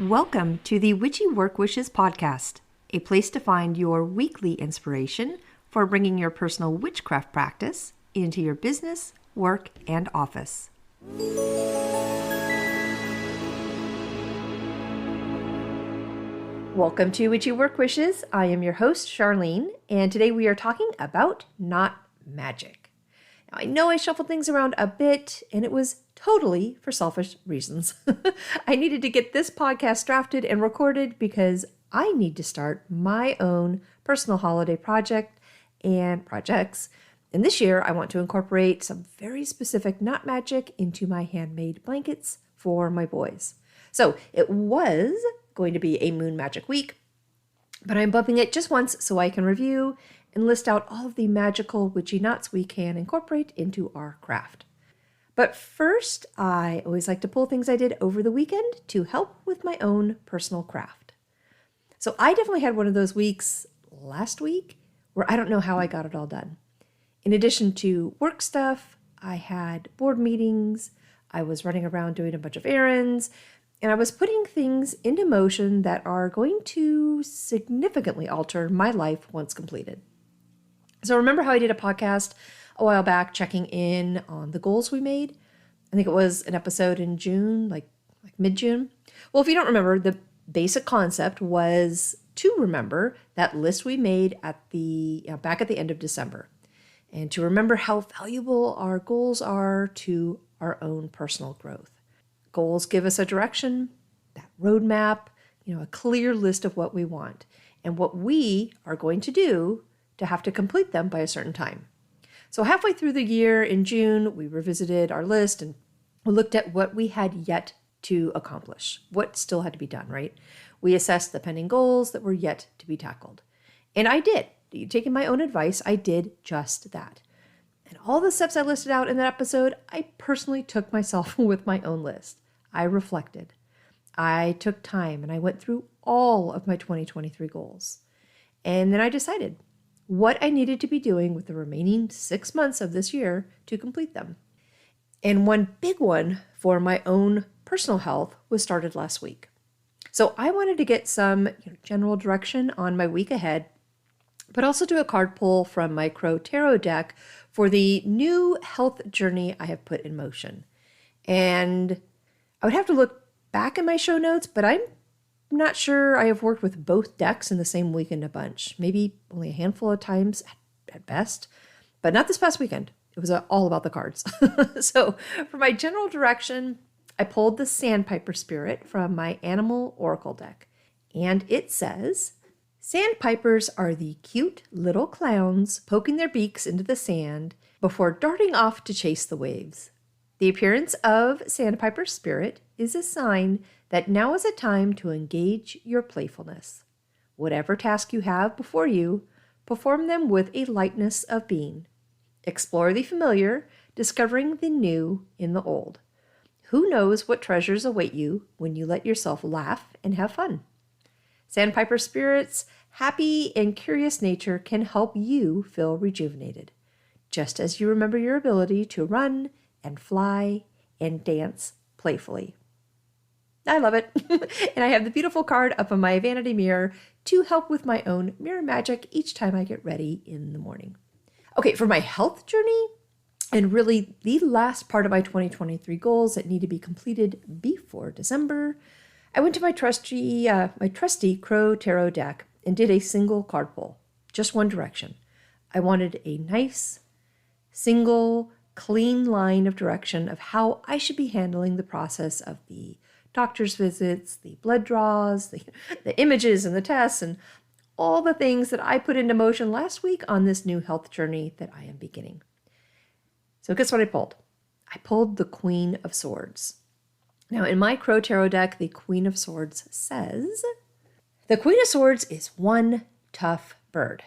Welcome to the Witchy Work Wishes podcast, a place to find your weekly inspiration for bringing your personal witchcraft practice into your business, work, and office. Welcome to Witchy Work Wishes. I am your host, Charlene, and today we are talking about not magic. Now, I know I shuffled things around a bit, and it was totally for selfish reasons. I needed to get this podcast drafted and recorded because I need to start my own personal holiday project and projects. And this year, I want to incorporate some very specific not magic into my handmade blankets for my boys. So it was going to be a moon magic week, but I'm bumping it just once so I can review and list out all of the magical witchy knots we can incorporate into our craft. But first, I always like to pull things I did over the weekend to help with my own personal craft. So I definitely had one of those weeks last week where I don't know how I got it all done. In addition to work stuff, I had board meetings, I was running around doing a bunch of errands, and I was putting things into motion that are going to significantly alter my life once completed. So remember how I did a podcast a while back checking in on the goals we made? I think it was an episode in June, like mid-June. Well, if you don't remember, the basic concept was to remember that list we made at back at the end of December, and to remember how valuable our goals are to our own personal growth. Goals give us a direction, that roadmap, a clear list of what we want and what we are going to do to have to complete them by a certain time. So halfway through the year in June, we revisited our list and we looked at what we had yet to accomplish, what still had to be done, right? We assessed the pending goals that were yet to be tackled. And I did. Taking my own advice, I did just that. And all the steps I listed out in that episode, I personally took myself with my own list. I reflected. I took time and I went through all of my 2023 goals. And then I decided what I needed to be doing with the remaining 6 months of this year to complete them. And one big one for my own personal health was started last week. So I wanted to get some general direction on my week ahead, but also do a card pull from my Crow Tarot deck for the new health journey I have put in motion. And I would have to look back in my show notes, but I'm not sure I have worked with both decks in the same weekend a bunch, maybe only a handful of times at best, but not this past weekend. It was all about the cards. So for my general direction, I pulled the Sandpiper Spirit from my Animal Oracle deck, and it says, "Sandpipers are the cute little clowns poking their beaks into the sand before darting off to chase the waves. The appearance of Sandpiper Spirit is a sign that now is a time to engage your playfulness. Whatever task you have before you, perform them with a lightness of being. Explore the familiar, discovering the new in the old. Who knows what treasures await you when you let yourself laugh and have fun? Sandpiper Spirit's happy and curious nature can help you feel rejuvenated, just as you remember your ability to run and fly and dance playfully." I love it. And I have the beautiful card up on my vanity mirror to help with my own mirror magic each time I get ready in the morning. Okay, for my health journey, and really the last part of my 2023 goals that need to be completed before December, I went to my trusty Crow Tarot deck and did a single card pull, just one direction. I wanted a nice, single, clean line of direction of how I should be handling the process of the doctor's visits, the blood draws, the images and the tests, and all the things that I put into motion last week on this new health journey that I am beginning. So guess what I pulled? I pulled the Queen of Swords. Now, in my Crow Tarot deck, the Queen of Swords says, "The Queen of Swords is one tough bird.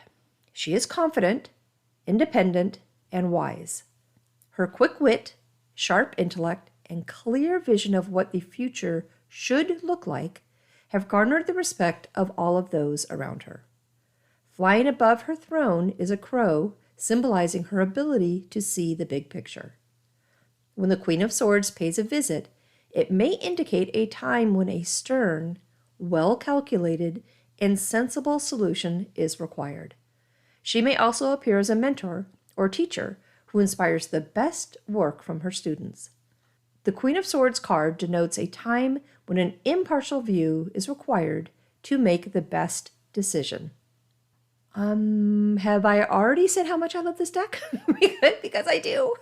She is confident, independent, and wise. Her quick wit, sharp intellect, and clear vision of what the future should look like have garnered the respect of all of those around her. Flying above her throne is a crow, symbolizing her ability to see the big picture. When the Queen of Swords pays a visit, it may indicate a time when a stern, well-calculated, and sensible solution is required. She may also appear as a mentor or teacher who inspires the best work from her students. The Queen of Swords card denotes a time when an impartial view is required to make the best decision. Have I already said how much I love this deck? Because I do.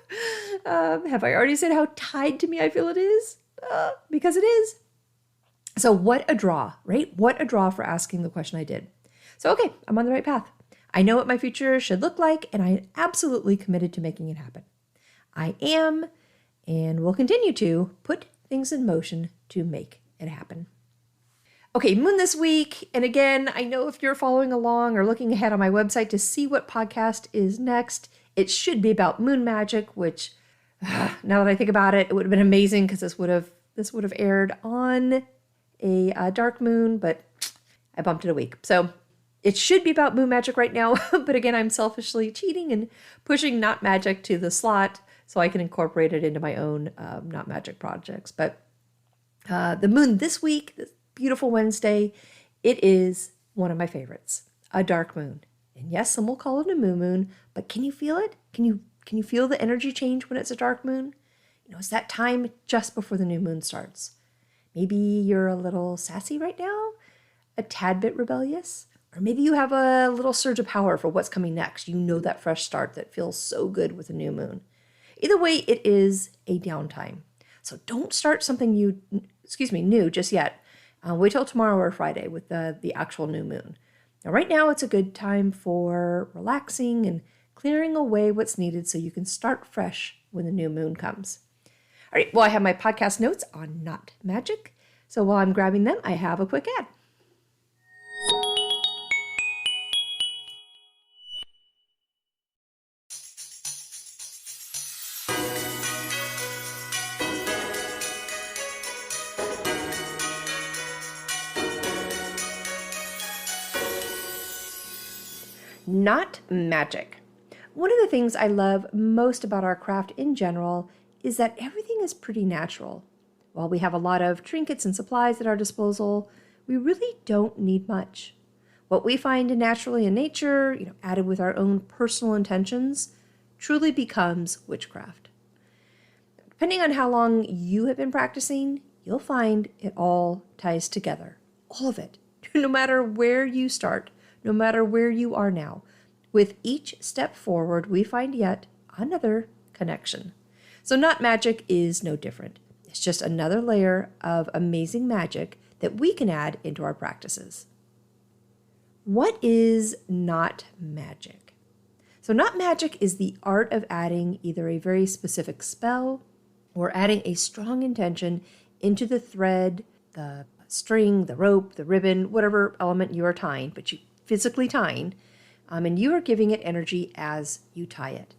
Have I already said how tied to me I feel it is? Because it is. So what a draw, right? What a draw for asking the question I did. So, okay, I'm on the right path. I know what my future should look like, and I am absolutely committed to making it happen. I am, and will continue to, put things in motion to make it happen. Okay, Moon this week. And again, I know if you're following along or looking ahead on my website to see what podcast is next, it should be about moon magic, which now that I think about it, it would have been amazing because this would have aired on a dark moon, but I bumped it a week. So it should be about moon magic right now, but again, I'm selfishly cheating and pushing Not Magic to the slot so I can incorporate it into my own Not Magic projects. But the moon this week, this beautiful Wednesday, it is one of my favorites, a dark moon. And yes, some will call it a moon, but can you feel it? Can you feel the energy change when it's a dark moon? You know, it's that time just before the new moon starts. Maybe you're a little sassy right now, a tad bit rebellious, or maybe you have a little surge of power for what's coming next. You know, that fresh start that feels so good with a new moon. Either way, it is a downtime. So don't start something new just yet. Wait till tomorrow or Friday with the actual new moon. Now, right now, it's a good time for relaxing and clearing away what's needed so you can start fresh when the new moon comes. All right, well, I have my podcast notes on Not Magic. So while I'm grabbing them, I have a quick ad. Not magic. One of the things I love most about our craft in general is that everything is pretty natural. While we have a lot of trinkets and supplies at our disposal, we really don't need much. What we find naturally in nature, added with our own personal intentions, truly becomes witchcraft. Depending on how long you have been practicing, you'll find it all ties together. All of it. No matter where you start, no matter where you are now. With each step forward, we find yet another connection. So Not Magic is no different. It's just another layer of amazing magic that we can add into our practices. What is Not Magic? So Not Magic is the art of adding either a very specific spell or adding a strong intention into the thread, the string, the rope, the ribbon, whatever element you are tying, but you physically tying, and you are giving it energy as you tie it.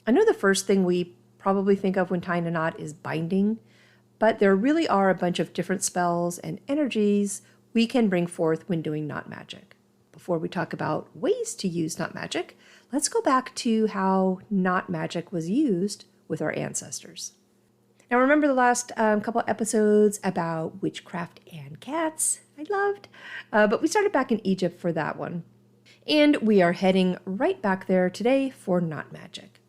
I know the first thing we probably think of when tying a knot is binding, but there really are a bunch of different spells and energies we can bring forth when doing Not Magic. Before we talk about ways to use Not Magic, let's go back to how Not Magic was used with our ancestors. Now, remember the last couple episodes about witchcraft and cats? I loved. But we started back in Egypt for that one. And we are heading right back there today for Not Magic.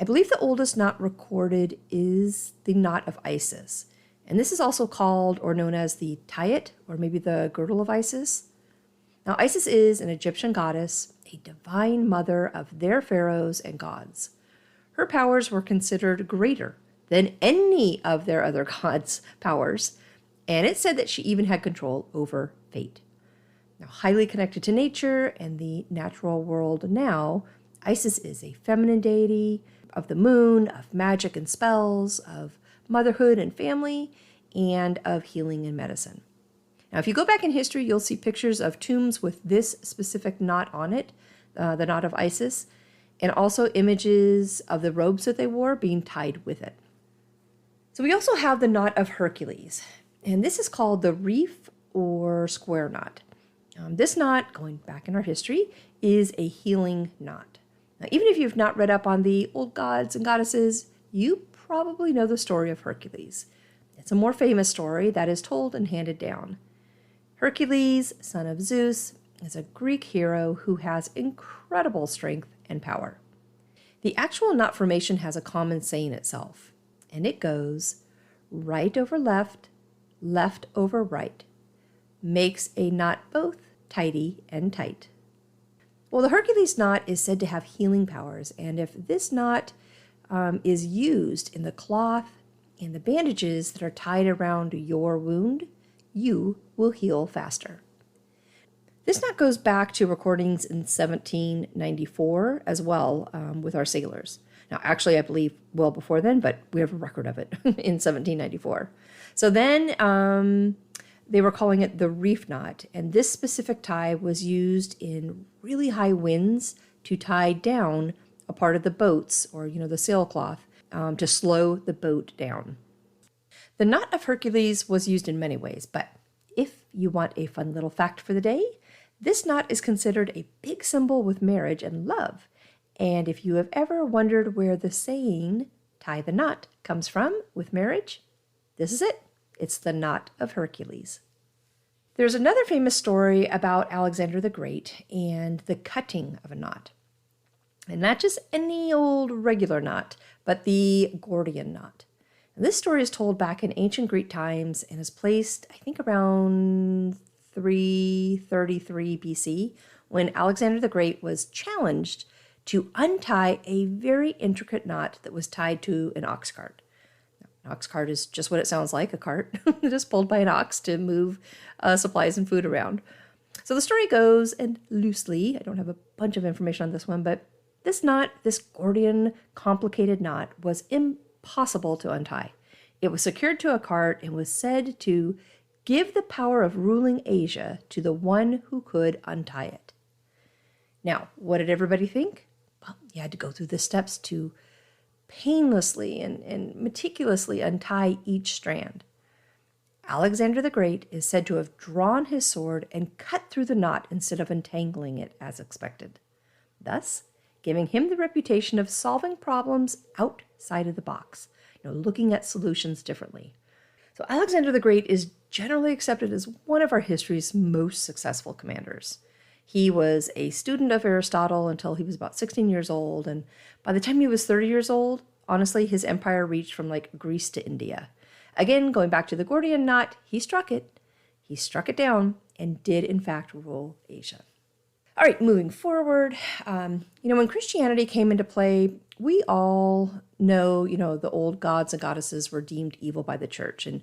I believe the oldest knot recorded is the Knot of Isis. And this is also called or known as the Tayet, or maybe the Girdle of Isis. Now, Isis is an Egyptian goddess, a divine mother of their pharaohs and gods. Her powers were considered greater than any of their other gods' powers, and it's said that she even had control over fate. Now, highly connected to nature and the natural world now, Isis is a feminine deity of the moon, of magic and spells, of motherhood and family, and of healing and medicine. Now, if you go back in history, you'll see pictures of tombs with this specific knot on it, the Knot of Isis, and also images of the robes that they wore being tied with it. So we also have the Knot of Hercules, and this is called the reef or square knot. This knot, going back in our history, is a healing knot. Now, even if you've not read up on the old gods and goddesses, you probably know the story of Hercules. It's a more famous story that is told and handed down. Hercules, son of Zeus, is a Greek hero who has incredible strength and power. The actual knot formation has a common saying itself, and it goes, right over left, left over right, makes a knot both tidy and tight. Well, the Hercules knot is said to have healing powers, and if this knot is used in the cloth and the bandages that are tied around your wound, you will heal faster. This knot goes back to recordings in 1794 as well with our sailors. Now, actually, I believe well before then, but we have a record of it in 1794. So then they were calling it the reef knot, and this specific tie was used in really high winds to tie down a part of the boats or, the sailcloth to slow the boat down. The knot of Hercules was used in many ways, but if you want a fun little fact for the day, this knot is considered a big symbol with marriage and love. And if you have ever wondered where the saying, tie the knot, comes from with marriage, this is it. It's the knot of Hercules. There's another famous story about Alexander the Great and the cutting of a knot. And not just any old regular knot, but the Gordian knot. And this story is told back in ancient Greek times and is placed, I think, around 333 BC, when Alexander the Great was challenged to untie a very intricate knot that was tied to an ox cart. An ox cart is just what it sounds like, a cart that is pulled by an ox to move supplies and food around. So the story goes, and loosely, I don't have a bunch of information on this one, but this knot, this Gordian complicated knot, was impossible to untie. It was secured to a cart and was said to give the power of ruling Asia to the one who could untie it. Now, what did everybody think? Well, you had to go through the steps to painlessly and meticulously untie each strand. Alexander the Great is said to have drawn his sword and cut through the knot instead of entangling it as expected, thus giving him the reputation of solving problems outside of the box, looking at solutions differently. So Alexander the Great is generally accepted as one of our history's most successful commanders. He was a student of Aristotle until he was about 16 years old, and by the time he was 30 years old, honestly, his empire reached from Greece to India. Again, going back to the Gordian knot, he struck it down, and did in fact rule Asia. All right, moving forward, when Christianity came into play, we all know, the old gods and goddesses were deemed evil by the church, and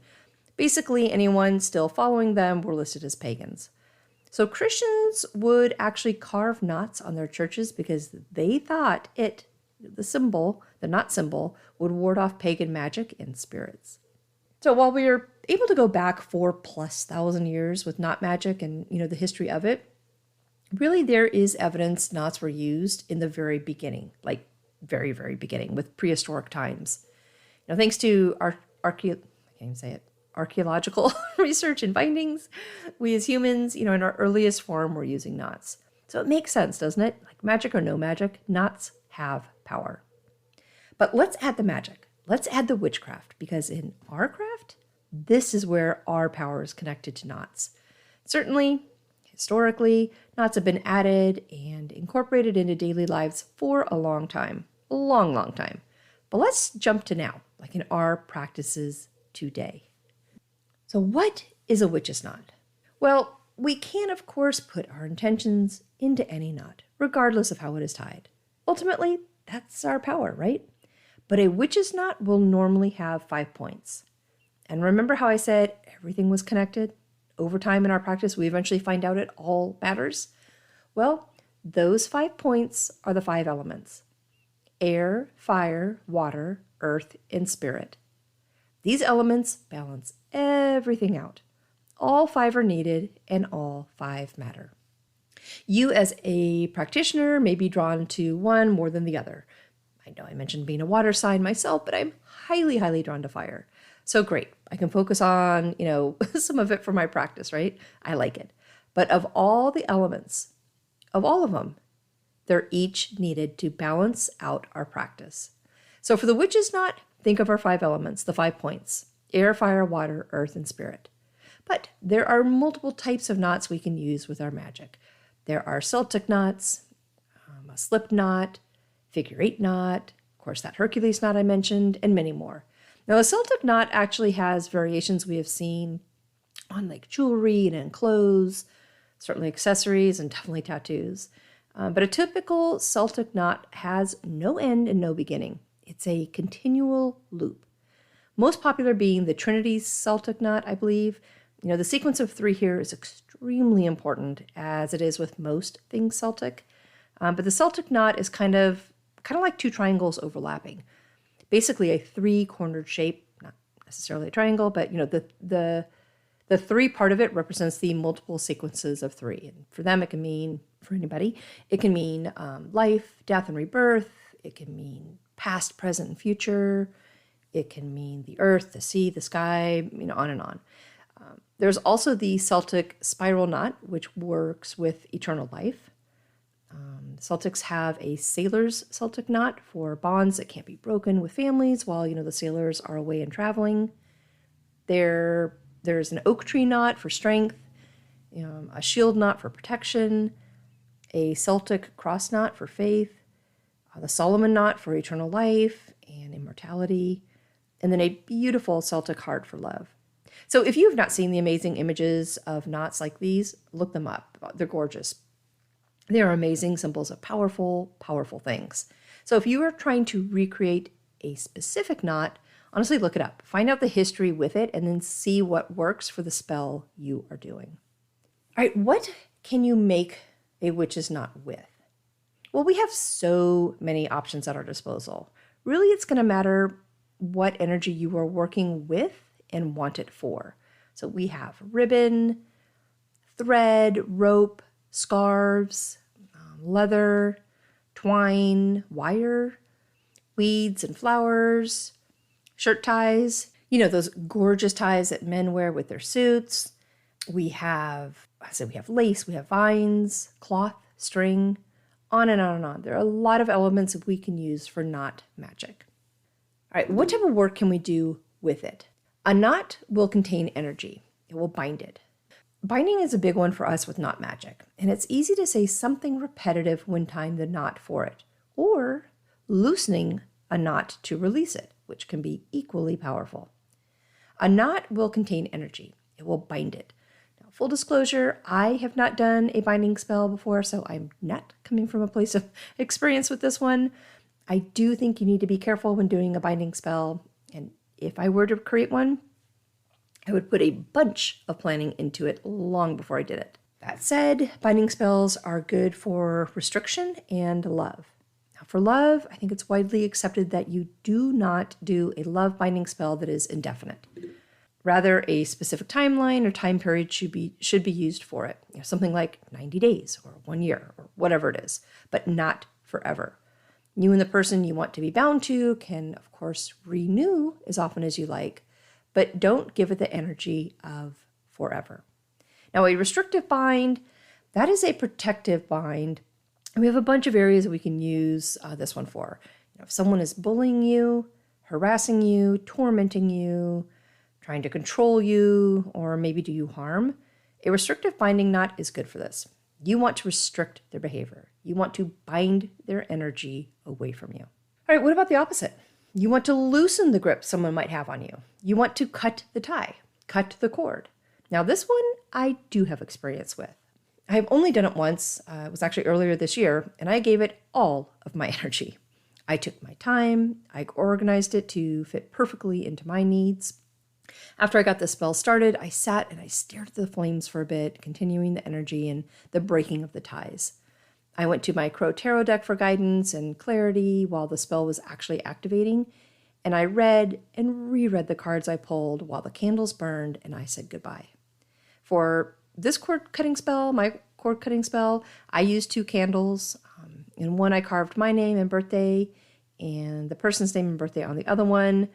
basically anyone still following them were listed as pagans. So Christians would actually carve knots on their churches because they thought the knot symbol, would ward off pagan magic and spirits. So while we are able to go back 4,000+ years with knot magic and, the history of it, really, there is evidence knots were used in the very beginning, very, very beginning, with prehistoric times. Thanks to archaeological research and findings, we as humans, in our earliest form, were using knots. So it makes sense, doesn't it? Magic or no magic, knots have power. But let's add the magic. Let's add the witchcraft, because in our craft, this is where our power is connected to knots. Certainly, historically, knots have been added and incorporated into daily lives for a long time. A long, long time. But let's jump to now, in our practices today. So what is a witch's knot? Well, we can, of course, put our intentions into any knot, regardless of how it is tied. Ultimately, that's our power, right? But a witch's knot will normally have 5 points. And remember how I said everything was connected? Over time in our practice, we eventually find out it all matters. Well, those 5 points are the 5 elements: air, fire, water, earth, and spirit. These elements balance everything out. All 5 are needed, and all 5 matter. You as a practitioner may be drawn to one more than the other. I know I mentioned being a water sign myself, but I'm highly, highly drawn to fire. So great. I can focus on, some of it for my practice, right? I like it. But of all the elements, of all of them, they're each needed to balance out our practice. So for the witch's knot, think of our 5 elements, the 5 points: air, fire, water, earth, and spirit. But there are multiple types of knots we can use with our magic. There are Celtic knots, a slip knot, figure eight knot, of course that Hercules knot I mentioned, and many more. Now a Celtic knot actually has variations we have seen on like jewelry and in clothes, certainly accessories and definitely tattoos. But a typical Celtic knot has no end and no beginning. It's a continual loop. Most popular being the Trinity Celtic knot, I believe. The sequence of 3 here is extremely important, as it is with most things Celtic. But the Celtic knot is kind of like 2 triangles overlapping. Basically a 3-cornered shape, not necessarily a triangle, but the 3 part of it represents the multiple sequences of 3. And for them, it can mean, for anybody, it can mean life, death, and rebirth. It can mean past, present, and future. It can mean the earth, the sea, the sky, on and on. There's also the Celtic spiral knot, which works with eternal life. Celtics have a sailor's Celtic knot for bonds that can't be broken with families while, the sailors are away and traveling. There's an oak tree knot for strength, a shield knot for protection, a Celtic cross knot for faith, the Solomon knot for eternal life and immortality, and then a beautiful Celtic heart for love. So if you have not seen the amazing images of knots like these, look them up. They're gorgeous. They are amazing symbols of powerful, powerful things. So if you are trying to recreate a specific knot, honestly, look it up. Find out the history with it and then see what works for the spell you are doing. All right, what can you make a witch's knot with? Well, we have so many options at our disposal. Really, it's going to matter what energy you are working with and want it for. So we have ribbon, thread, rope, scarves, leather, twine, wire, weeds and flowers, shirt ties, those gorgeous ties that men wear with their suits. We have lace, we have vines, cloth, string, on and on and on. There are a lot of elements that we can use for knot magic. All right, what type of work can we do with it? A knot will contain energy. It will bind it. Binding is a big one for us with knot magic, and it's easy to say something repetitive when tying the knot for it, or loosening a knot to release it, which can be equally powerful. A knot will contain energy. It will bind it. Now, full disclosure, I have not done a binding spell before, so I'm not coming from a place of experience with this one. I do think you need to be careful when doing a binding spell, and if I were to create one, I would put a bunch of planning into it long before I did it. That said, binding spells are good for restriction and love. Now for love, I think it's widely accepted that you do not do a love binding spell that is indefinite. Rather, a specific timeline or time period should be used for it. Something like 90 days or 1 year or whatever it is, but not forever. You and the person you want to be bound to can, of course, renew as often as you like, but don't give it the energy of forever. Now, a restrictive bind, that is a protective bind. And we have a bunch of areas that we can use this one for. If someone is bullying you, harassing you, tormenting you, trying to control you, or maybe do you harm, a restrictive binding knot is good for this. You want to restrict their behavior. You want to bind their energy away from you. All right, what about the opposite? You want to loosen the grip someone might have on you. You want to cut the tie, cut the cord. Now, this one I do have experience with. I have only done it once. It was actually earlier this year, and I gave it all of my energy. I took my time. I organized it to fit perfectly into my needs. After I got the spell started, I sat and I stared at the flames for a bit, continuing the energy and the breaking of the ties. I went to my Crow Tarot deck for guidance and clarity while the spell was actually activating, and I read and reread the cards I pulled while the candles burned, and I said goodbye. For this cord cutting spell, my cord cutting spell, I used 2 candles. In one, I carved my name and birthday, and the person's name and birthday on the other one.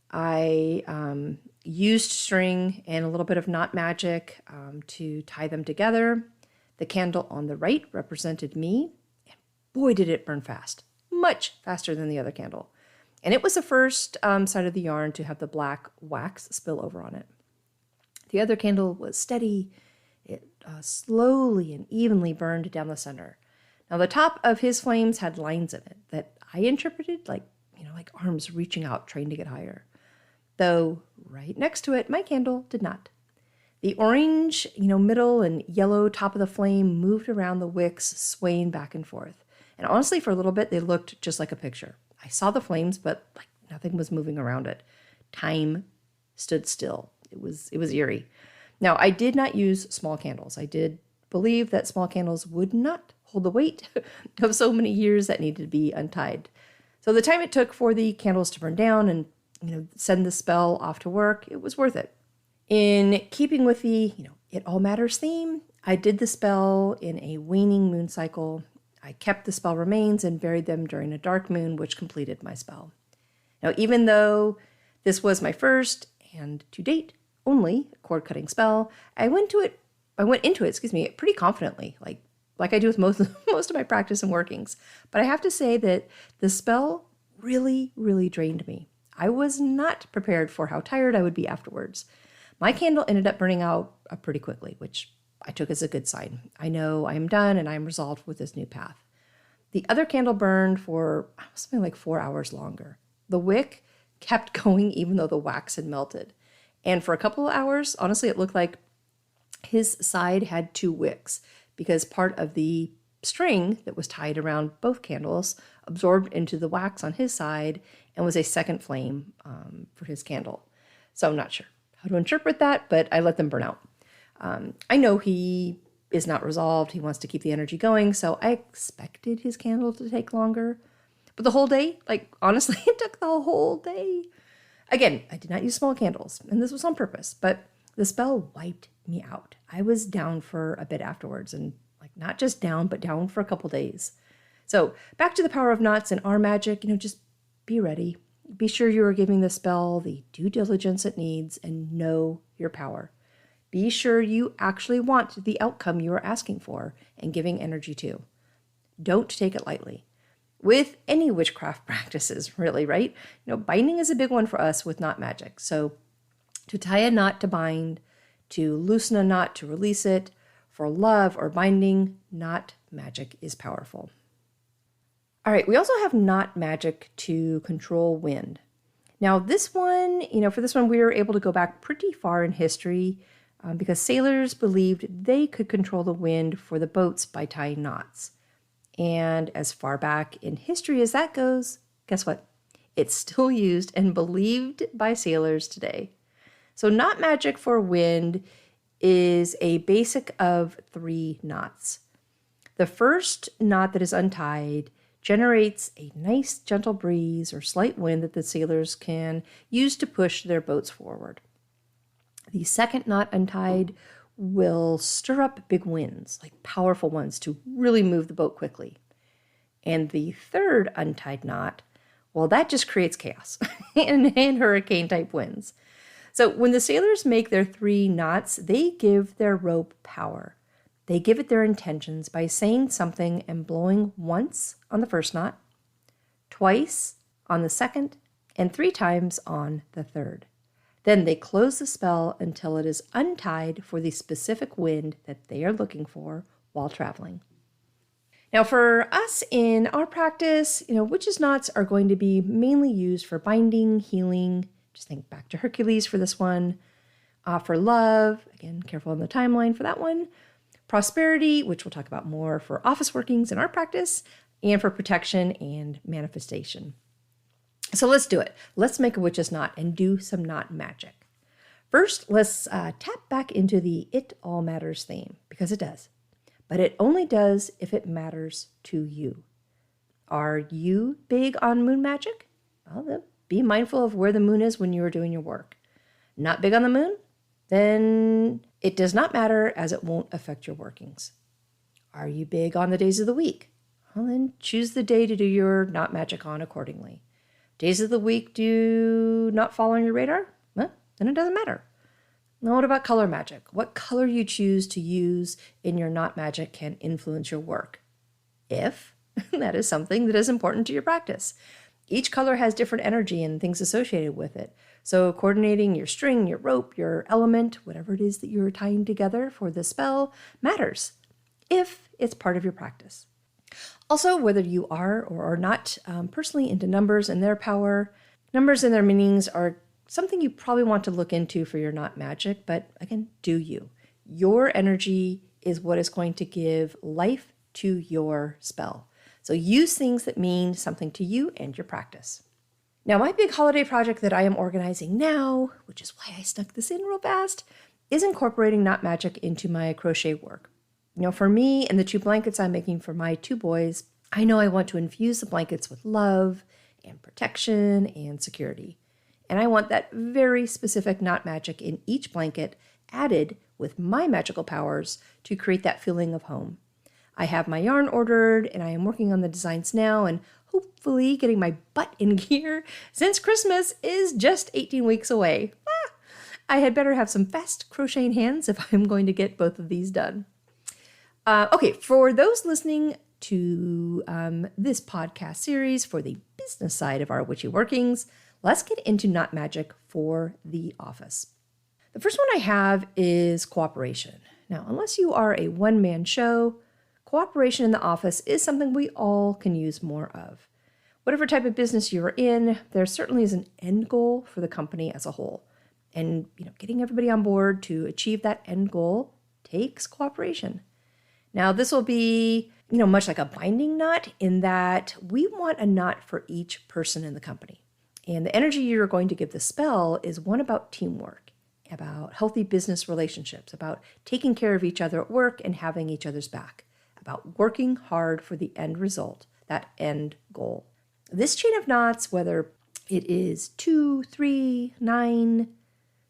I used string and a little bit of knot magic to tie them together. The candle on the right represented me, and boy, did it burn fast, much faster than the other candle. And it was the first side of the yarn to have the black wax spill over on it. The other candle was steady. It slowly and evenly burned down the center. Now, the top of his flames had lines in it that I interpreted like arms reaching out, trying to get higher. Though right next to it, my candle did not. The orange, middle and yellow top of the flame moved around the wicks, swaying back and forth. And honestly, for a little bit, they looked just like a picture. I saw the flames, but nothing was moving around it. Time stood still. It was eerie. Now, I did not use small candles. I did believe that small candles would not hold the weight of so many years that needed to be untied. So the time it took for the candles to burn down and send the spell off to work, it was worth it. In keeping with the it all matters theme, I did the spell in a waning moon cycle. I kept the spell remains and buried them during a dark moon, which completed my spell. Now, even though this was my first and to date only cord cutting spell, I went into it pretty confidently, like I do with most of my practice and workings. But I have to say that the spell really, really drained me. I was not prepared for how tired I would be afterwards. My candle ended up burning out pretty quickly, which I took as a good sign. I know I am done and I am resolved with this new path. The other candle burned for something like 4 hours longer. The wick kept going even though the wax had melted. And for a couple of hours, honestly, it looked like his side had 2 wicks because part of the string that was tied around both candles absorbed into the wax on his side and was a second flame for his candle. So I'm not sure how to interpret that, but I let them burn out. I know he is not resolved. He wants to keep the energy going, so I expected his candle to take longer. But the whole day, honestly, it took the whole day. Again, I did not use small candles, and this was on purpose, but the spell wiped me out. I was down for a bit afterwards, and not just down, but down for a couple days. So back to the power of knots and our magic, just be ready. Be sure you are giving the spell the due diligence it needs and know your power. Be sure you actually want the outcome you are asking for and giving energy to. Don't take it lightly. With any witchcraft practices, really, right? Binding is a big one for us with knot magic. So to tie a knot to bind, to loosen a knot to release it, for love or binding, knot magic is powerful. All right, we also have knot magic to control wind. Now this one, for this one, we were able to go back pretty far in history because sailors believed they could control the wind for the boats by tying knots. And as far back in history as that goes, guess what? It's still used and believed by sailors today. So knot magic for wind is a basic of 3 knots. The first knot that is untied generates a nice gentle breeze or slight wind that the sailors can use to push their boats forward. The second knot untied will stir up big winds, like powerful ones, to really move the boat quickly. And the third untied knot, well, that just creates chaos and hurricane-type winds. So when the sailors make their 3 knots, they give their rope power. They give it their intentions by saying something and blowing once on the first knot, twice on the second, and 3 times on the third. Then they close the spell until it is untied for the specific wind that they are looking for while traveling. Now for us in our practice, witches' knots are going to be mainly used for binding, healing. Just think back to Hercules for this one. For love, again, careful on the timeline for that one. Prosperity, which we'll talk about more for office workings in our practice, and for protection and manifestation. So let's do it. Let's make a witch's knot and do some knot magic. First, let's tap back into the It All Matters theme, because it does. But it only does if it matters to you. Are you big on moon magic? Well, then be mindful of where the moon is when you are doing your work. Not big on the moon? Then it does not matter, as it won't affect your workings. Are you big on the days of the week? Well, then choose the day to do your knot magic on accordingly. Days of the week do not fall on your radar? Well, then it doesn't matter. Now, what about color magic? What color you choose to use in your knot magic can influence your work, if that is something that is important to your practice. Each color has different energy and things associated with it. So coordinating your string, your rope, your element, whatever it is that you're tying together for the spell matters if it's part of your practice. Also, whether you are or are not personally into numbers and their power, numbers and their meanings are something you probably want to look into for your not magic, but again, do you. Your energy is what is going to give life to your spell. So use things that mean something to you and your practice. Now, my big holiday project that I am organizing now, which is why I snuck this in real fast, is incorporating not magic into my crochet work. For me and the 2 blankets I'm making for my 2 boys, I know I want to infuse the blankets with love and protection and security. And I want that very specific not magic in each blanket added with my magical powers to create that feeling of home. I have my yarn ordered and I am working on the designs now and hopefully getting my butt in gear since Christmas is just 18 weeks away. I had better have some fast crocheting hands if I'm going to get both of these done. Okay, for those listening to this podcast series for the business side of our witchy workings, let's get into not magic for the office. The first one I have is cooperation. Now, unless you are a one-man show, cooperation in the office is something we all can use more of. Whatever type of business you're in, there certainly is an end goal for the company as a whole. And getting everybody on board to achieve that end goal takes cooperation. Now, this will be, much like a binding knot in that we want a knot for each person in the company. And the energy you're going to give the spell is one about teamwork, about healthy business relationships, about taking care of each other at work and having each other's back, about working hard for the end result, that end goal. This chain of knots, whether it is 2, 3, 9,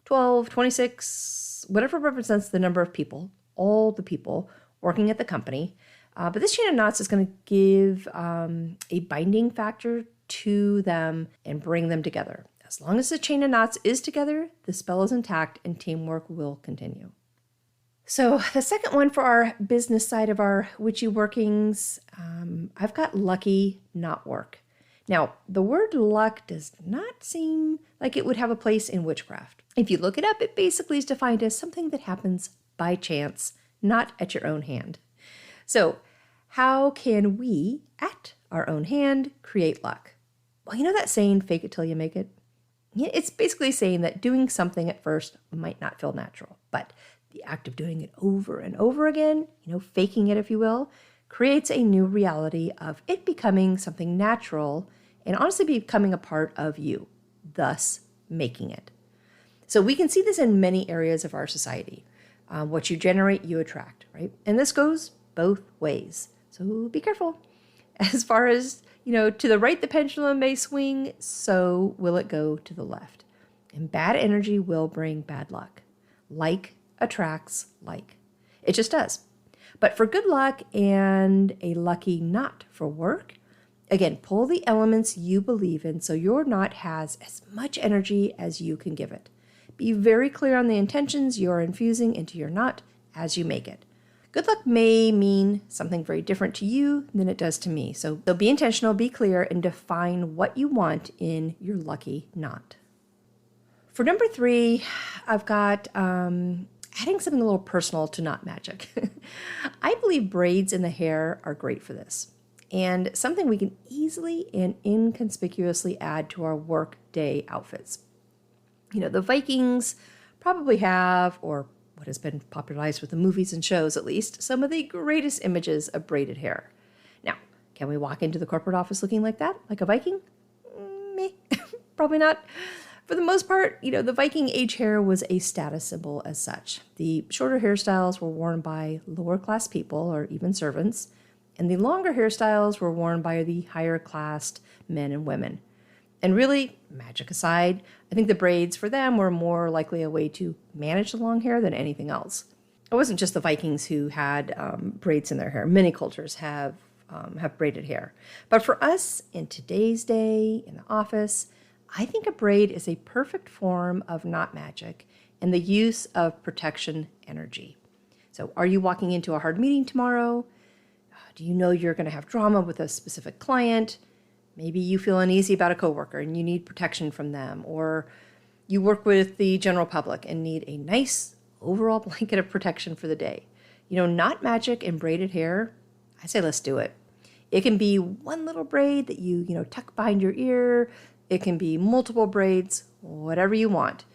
12, 26, whatever represents the number of people, all the people working at the company. But this chain of knots is going to give a binding factor to them and bring them together. As long as the chain of knots is together, the spell is intact and teamwork will continue. So the second one for our business side of our witchy workings, I've got lucky, not work. Now, the word luck does not seem like it would have a place in witchcraft. If you look it up, it basically is defined as something that happens by chance, not at your own hand. So how can we, at our own hand, create luck? Well, that saying, fake it till you make it? It's basically saying that doing something at first might not feel natural, but the act of doing it over and over again, faking it, if you will, creates a new reality of it becoming something natural and honestly becoming a part of you, thus making it. So we can see this in many areas of our society. What you generate, you attract, right? And this goes both ways. So be careful. As far as, to the right the pendulum may swing, so will it go to the left. And bad energy will bring bad luck. Like attracts like. It just does. But for good luck and a lucky knot for work, again, pull the elements you believe in so your knot has as much energy as you can give it. Be very clear on the intentions you're infusing into your knot as you make it. Good luck may mean something very different to you than it does to me. So be intentional, be clear, and define what you want in your lucky knot. For number 3, I've got adding something a little personal to not magic. I believe braids in the hair are great for this, and something we can easily and inconspicuously add to our work day outfits. The Vikings probably have, or what has been popularized with the movies and shows at least, some of the greatest images of braided hair. Now, can we walk into the corporate office looking like that, like a Viking? Me, probably not. For the most part, the Viking age hair was a status symbol as such. The shorter hairstyles were worn by lower class people or even servants, and the longer hairstyles were worn by the higher classed men and women. And really, magic aside, I think the braids for them were more likely a way to manage the long hair than anything else. It wasn't just the Vikings who had braids in their hair. Many cultures have braided hair. But for us, in today's day, in the office, I think a braid is a perfect form of not magic and the use of protection energy. So are you walking into a hard meeting tomorrow? Do you know you're going to have drama with a specific client? Maybe you feel uneasy about a coworker and you need protection from them. Or You work with the general public and need a nice overall blanket of protection for the day. Knot magic and braided hair, I say let's do it. It can be one little braid that you tuck behind your ear. It can be multiple braids, whatever you want.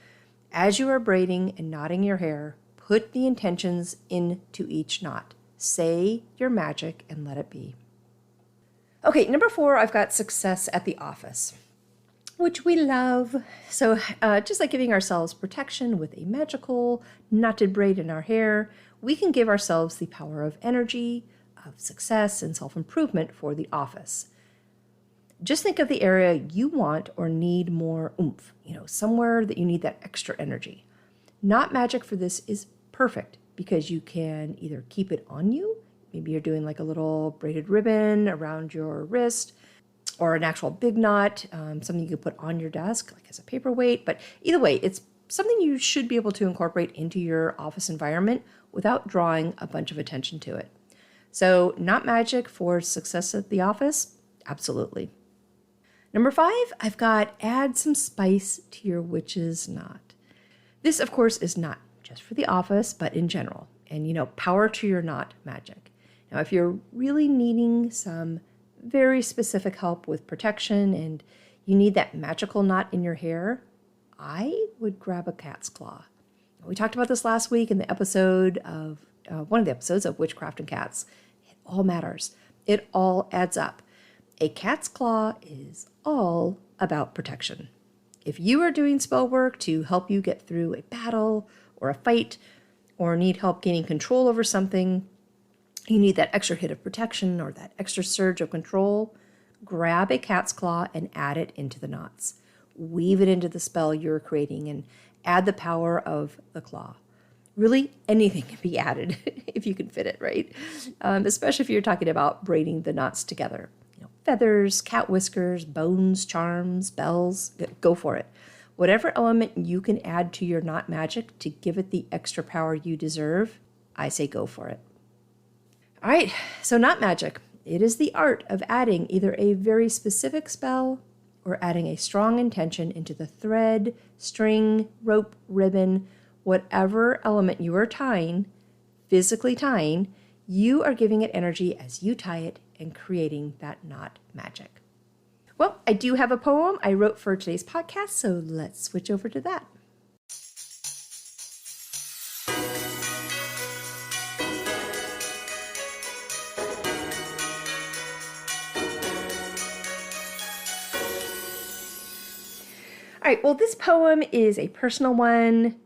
As you are braiding and knotting your hair, put the intentions into each knot. Say your magic and let it be. Okay, number 4, I've got success at the office, which we love. So just like giving ourselves protection with a magical knotted braid in our hair, we can give ourselves the power of energy, of success, and self-improvement for the office. Just think of the area you want or need more oomph, somewhere that you need that extra energy. Knot magic for this is perfect because you can either keep it on you, maybe you're doing like a little braided ribbon around your wrist, or an actual big knot, something you could put on your desk, like as a paperweight. But either way, it's something you should be able to incorporate into your office environment without drawing a bunch of attention to it. So knot magic for success at the office? Absolutely. Number 5, I've got add some spice to your witch's knot. This, of course, is not just for the office, but in general. And, power to your knot magic. Now, if you're really needing some very specific help with protection and you need that magical knot in your hair, I would grab a cat's claw. We talked about this last week in the episode of one of the episodes of Witchcraft and Cats. It all matters. It all adds up. A cat's claw is all about protection. If you are doing spell work to help you get through a battle or a fight, or need help gaining control over something, you need that extra hit of protection or that extra surge of control, grab a cat's claw and add it into the knots. Weave it into the spell you're creating and add the power of the claw. Really, anything can be added if you can fit it, right? Especially if you're talking about braiding the knots together. Feathers, cat whiskers, bones, charms, bells, go for it. Whatever element you can add to your knot magic to give it the extra power you deserve, I say go for it. All right, so knot magic. It is the art of adding either a very specific spell or adding a strong intention into the thread, string, rope, ribbon, whatever element you are tying, physically tying, you are giving it energy as you tie it and creating that knot magic. Well, I do have a poem I wrote for today's podcast, so let's switch over to that. All right, well, this poem is a personal one.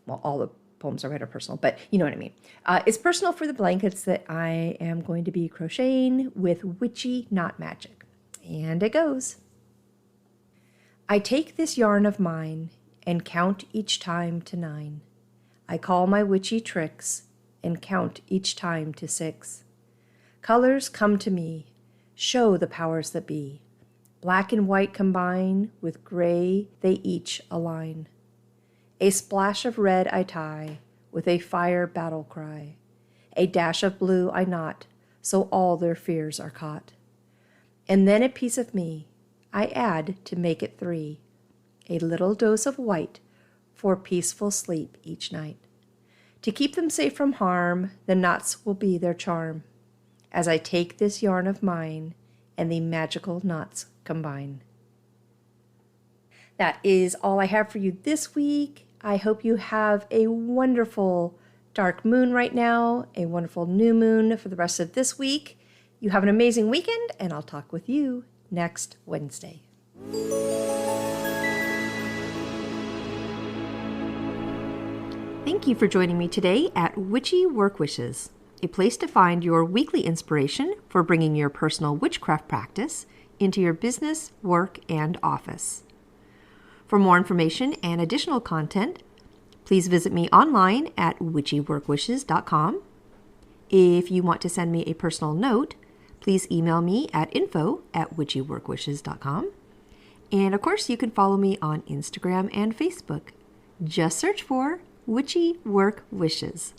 Well, all the poems I write are personal, but you know what I mean. It's personal for the blankets that I am going to be crocheting with witchy knot magic. And it goes. I take this yarn of mine and count each time to 9. I call my witchy tricks and count each time to 6. Colors come to me, show the powers that be. Black and white combine, with gray they each align. A splash of red I tie, with a fire battle cry. A dash of blue I knot, so all their fears are caught. And then a piece of me I add to make it 3. A little dose of white for peaceful sleep each night. To keep them safe from harm, the knots will be their charm. As I take this yarn of mine and the magical knots combine. That is all I have for you this week. I hope you have a wonderful dark moon right now, a wonderful new moon for the rest of this week. You have an amazing weekend, and I'll talk with you next Wednesday. Thank you for joining me today at Witchy Work Wishes, a place to find your weekly inspiration for bringing your personal witchcraft practice into your business, work, and office. For more information and additional content, please visit me online at witchyworkwishes.com. If you want to send me a personal note, please email me at info@witchyworkwishes.com. And of course, you can follow me on Instagram and Facebook. Just search for Witchy Work Wishes.